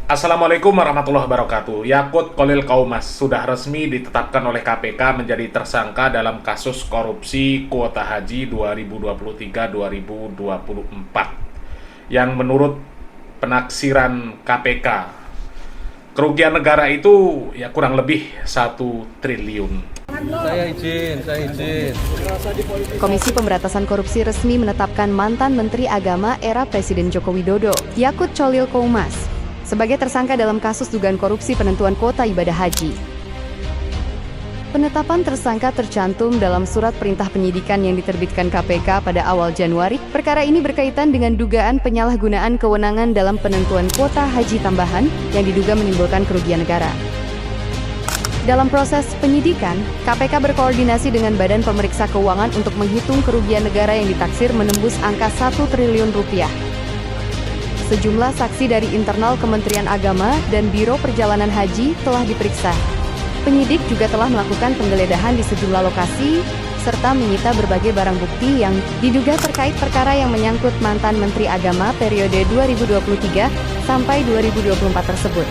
Assalamualaikum warahmatullahi wabarakatuh. Yakut Khalil Qaumas sudah resmi ditetapkan oleh KPK menjadi tersangka dalam kasus korupsi kuota haji 2023-2024 yang menurut penaksiran KPK kerugian negara itu ya kurang lebih 1 triliun. Saya izin. Komisi Pemberantasan Korupsi resmi menetapkan mantan Menteri Agama era Presiden Joko Widodo, Yakut Khalil Qaumas, sebagai tersangka dalam kasus dugaan korupsi penentuan kuota ibadah haji. Penetapan tersangka tercantum dalam surat perintah penyidikan yang diterbitkan KPK pada awal Januari. Perkara ini berkaitan dengan dugaan penyalahgunaan kewenangan dalam penentuan kuota haji tambahan yang diduga menimbulkan kerugian negara. Dalam proses penyidikan, KPK berkoordinasi dengan Badan Pemeriksa Keuangan untuk menghitung kerugian negara yang ditaksir menembus angka 1 triliun rupiah. Sejumlah saksi dari internal Kementerian Agama dan Biro Perjalanan Haji telah diperiksa. Penyidik juga telah melakukan penggeledahan di sejumlah lokasi, serta menyita berbagai barang bukti yang diduga terkait perkara yang menyangkut mantan Menteri Agama periode 2023 sampai 2024 tersebut.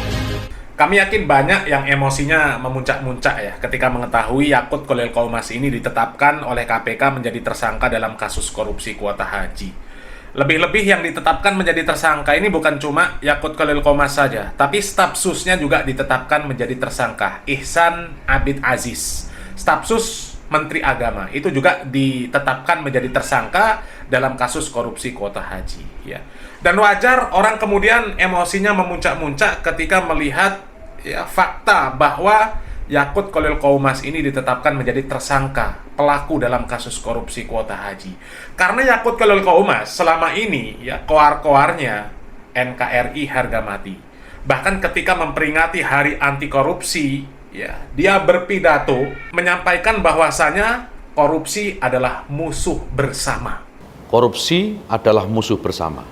Kami yakin banyak yang emosinya memuncak-muncak ya ketika mengetahui Yakut Khalil Qaumas ini ditetapkan oleh KPK menjadi tersangka dalam kasus korupsi kuota haji. Lebih-lebih yang ditetapkan menjadi tersangka ini bukan cuma Yakut Khalil Qaumas saja, tapi staf susnya juga ditetapkan menjadi tersangka. Ihsan Abid Aziz, staf sus Menteri Agama, itu juga ditetapkan menjadi tersangka dalam kasus korupsi kuota haji. Ya. Dan wajar orang kemudian emosinya memuncak-muncak ketika melihat ya, fakta bahwa Yakut Khalil Qaumas ini ditetapkan menjadi tersangka pelaku dalam kasus korupsi kuota haji. Karena Yakut Khalil Qaumas selama ini ya koar-koarnya NKRI harga mati. Bahkan ketika memperingati Hari Anti Korupsi, ya, dia berpidato menyampaikan bahwasanya korupsi adalah musuh bersama. Korupsi adalah musuh bersama.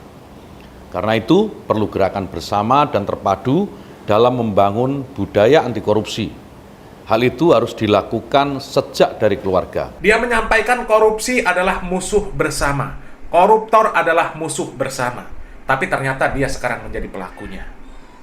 Karena itu perlu gerakan bersama dan terpadu dalam membangun budaya anti korupsi. Hal itu harus dilakukan sejak dari keluarga. Dia menyampaikan korupsi adalah musuh bersama. Koruptor adalah musuh bersama. Tapi ternyata dia sekarang menjadi pelakunya.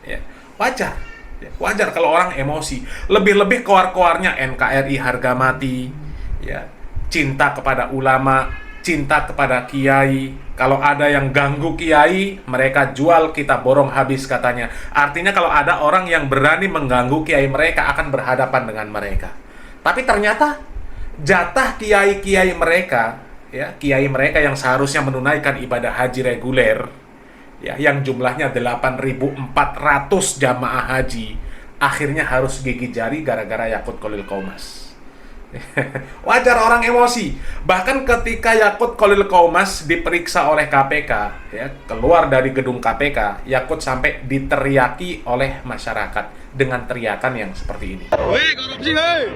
Ya, wajar. Ya, wajar kalau orang emosi. Lebih-lebih koar-koarnya NKRI harga mati. Ya, cinta kepada ulama, cinta kepada kiai. Kalau ada yang ganggu kiai, mereka jual, kita borong habis katanya. Artinya kalau ada orang yang berani mengganggu kiai mereka akan berhadapan dengan mereka. Tapi ternyata jatah kiai-kiai mereka, ya, kiai mereka yang seharusnya menunaikan ibadah haji reguler, ya, yang jumlahnya 8.400 jamaah haji, akhirnya harus gigit jari gara-gara Yakut Khalil Qaumas. Wajar orang emosi. Bahkan ketika Yakut Khalil Qaumas diperiksa oleh KPK, ya, keluar dari gedung KPK, Yakut sampai diteriaki oleh masyarakat dengan teriakan yang seperti ini. Woi, korupsi, woi.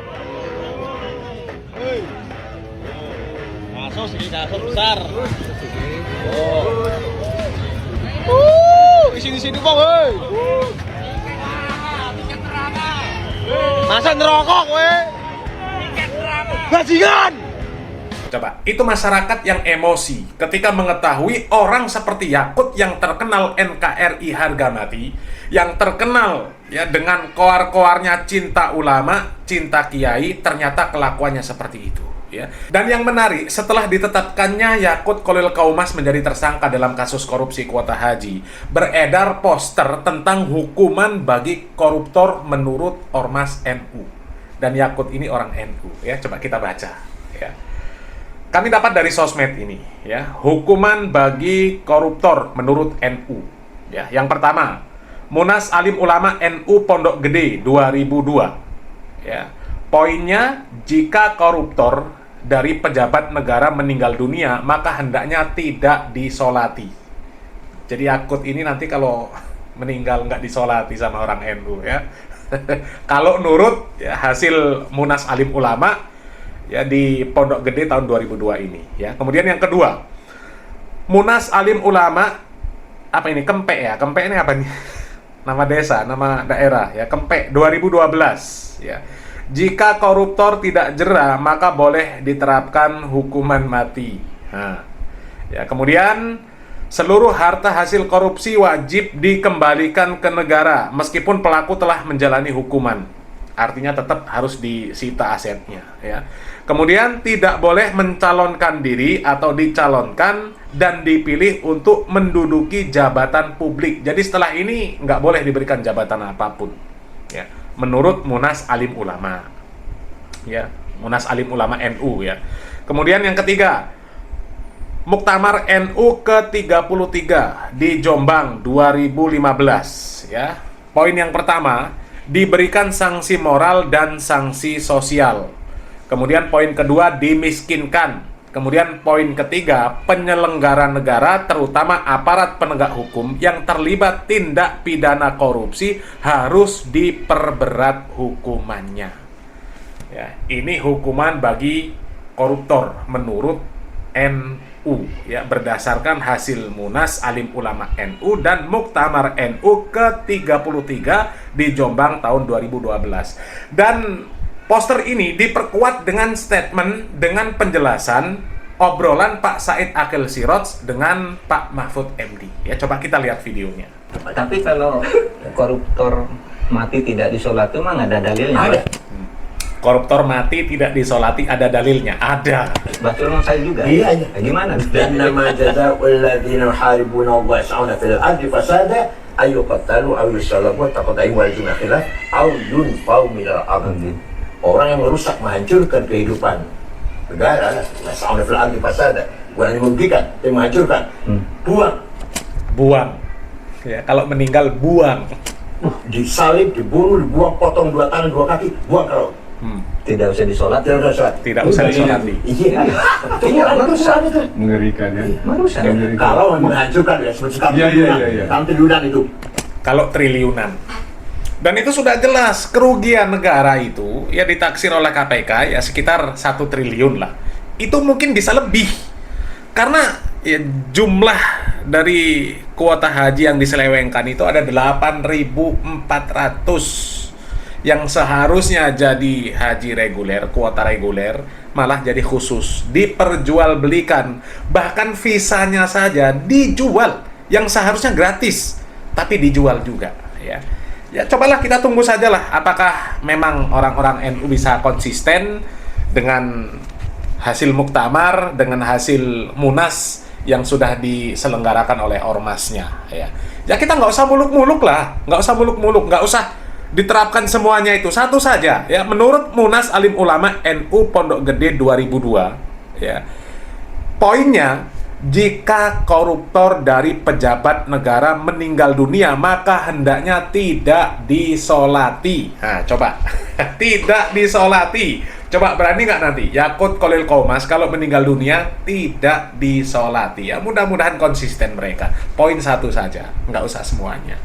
Woi. Kasus ini kasus besar. Di sini kok, woi. Masa ngerokok, woi. Bajingan! Coba, itu masyarakat yang emosi ketika mengetahui orang seperti Yakut yang terkenal NKRI harga mati, yang terkenal ya dengan koar-koarnya cinta ulama, cinta kiai, ternyata kelakuannya seperti itu. Ya. Dan yang menarik, setelah ditetapkannya Yakut Khalil Qaumas menjadi tersangka dalam kasus korupsi kuota haji, beredar poster tentang hukuman bagi koruptor menurut Ormas NU. Dan Yakut ini orang NU, ya, coba kita baca, ya. Kami dapat dari sosmed ini, ya, hukuman bagi koruptor menurut NU, ya. Yang pertama, Munas Alim Ulama NU Pondok Gede 2002, ya. Poinnya, jika koruptor dari pejabat negara meninggal dunia, maka hendaknya tidak disolati. Jadi Yakut ini nanti kalau meninggal nggak disolati sama orang NU, ya. Kalau nurut ya, hasil Munas Alim Ulama ya di Pondok Gede tahun 2002 ini, ya. Kemudian yang kedua, Munas Alim Ulama apa ini? Kempek ya. Kempek ini apa nih? Nama desa, nama daerah ya, Kempek 2012, ya. Jika koruptor tidak jera, maka boleh diterapkan hukuman mati. Nah, ya, kemudian seluruh harta hasil korupsi wajib dikembalikan ke negara meskipun pelaku telah menjalani hukuman. Artinya tetap harus disita asetnya, ya. Kemudian tidak boleh mencalonkan diri atau dicalonkan dan dipilih untuk menduduki jabatan publik. Jadi setelah ini nggak boleh diberikan jabatan apapun, ya. Menurut Munas Alim Ulama, ya, Munas Alim Ulama NU, ya. Kemudian yang ketiga, Muktamar NU ke-33 di Jombang 2015, ya. Poin yang pertama, diberikan sanksi moral dan sanksi sosial. Kemudian poin kedua, dimiskinkan. Kemudian poin ketiga, penyelenggara negara terutama aparat penegak hukum yang terlibat tindak pidana korupsi harus diperberat hukumannya. Ya, ini hukuman bagi koruptor menurut NU, ya, berdasarkan hasil Munas Alim Ulama NU dan Muktamar NU ke-33 di Jombang tahun 2012. Dan poster ini diperkuat dengan statement dengan penjelasan obrolan Pak Said Akil Siroj dengan Pak Mahfud MD. Ya, coba kita lihat videonya. Tapi kalau koruptor mati tidak disolati, memang ada dalilnya? Ada. Koruptor mati tidak disolati, ada dalilnya? Ada. Betul saya juga? Iya. Gimana? إنما جزاء الذين يحاربون الله يسعون في الأرض فسادا أن يقتلوا أو يصلبوا تقطع أيديهم خلاف أو ينفوا من الأرض. Orang yang merusak, menghancurkan kehidupan negara, يسعون في الأرض فسادا, bukan yang merugikan, tapi menghancurkan, buang, Buang. Ya, kalau meninggal buang. disalib, dibunuh, dibuang, potong 2 tangan 2 kaki, buang ke laut. Tidak usah disolati? Tidak usah. Tidak usah disolati. Iya, iya, merusak itu. Mengerikan ya. Merusak. Kalau menghancurkan ya, seperti Iya. triliunan itu. Kalau triliunan. Dan itu sudah jelas, kerugian negara itu ya ditaksir oleh KPK ya sekitar 1 triliun lah. Itu mungkin bisa lebih. Karena ya jumlah dari kuota haji yang diselewengkan itu ada 8.400 yang seharusnya jadi haji reguler, kuota reguler, malah jadi khusus, diperjualbelikan. Bahkan visanya saja dijual, yang seharusnya gratis, tapi dijual juga, ya. Ya, cobalah kita tunggu sajalah apakah memang orang-orang NU bisa konsisten dengan hasil muktamar, dengan hasil munas yang sudah diselenggarakan oleh ormasnya, ya. Ya kita nggak usah muluk-muluk lah, nggak usah diterapkan semuanya itu, satu saja, ya. Menurut Munas Alim Ulama NU Pondok Gede 2002, ya, poinnya, jika koruptor dari pejabat negara meninggal dunia maka hendaknya tidak disolati. Nah, coba tidak disolati. Coba berani nggak nanti Yakut Kolil Komas kalau meninggal dunia tidak disolati. Ya mudah-mudahan konsisten mereka. Poin satu saja, nggak usah semuanya.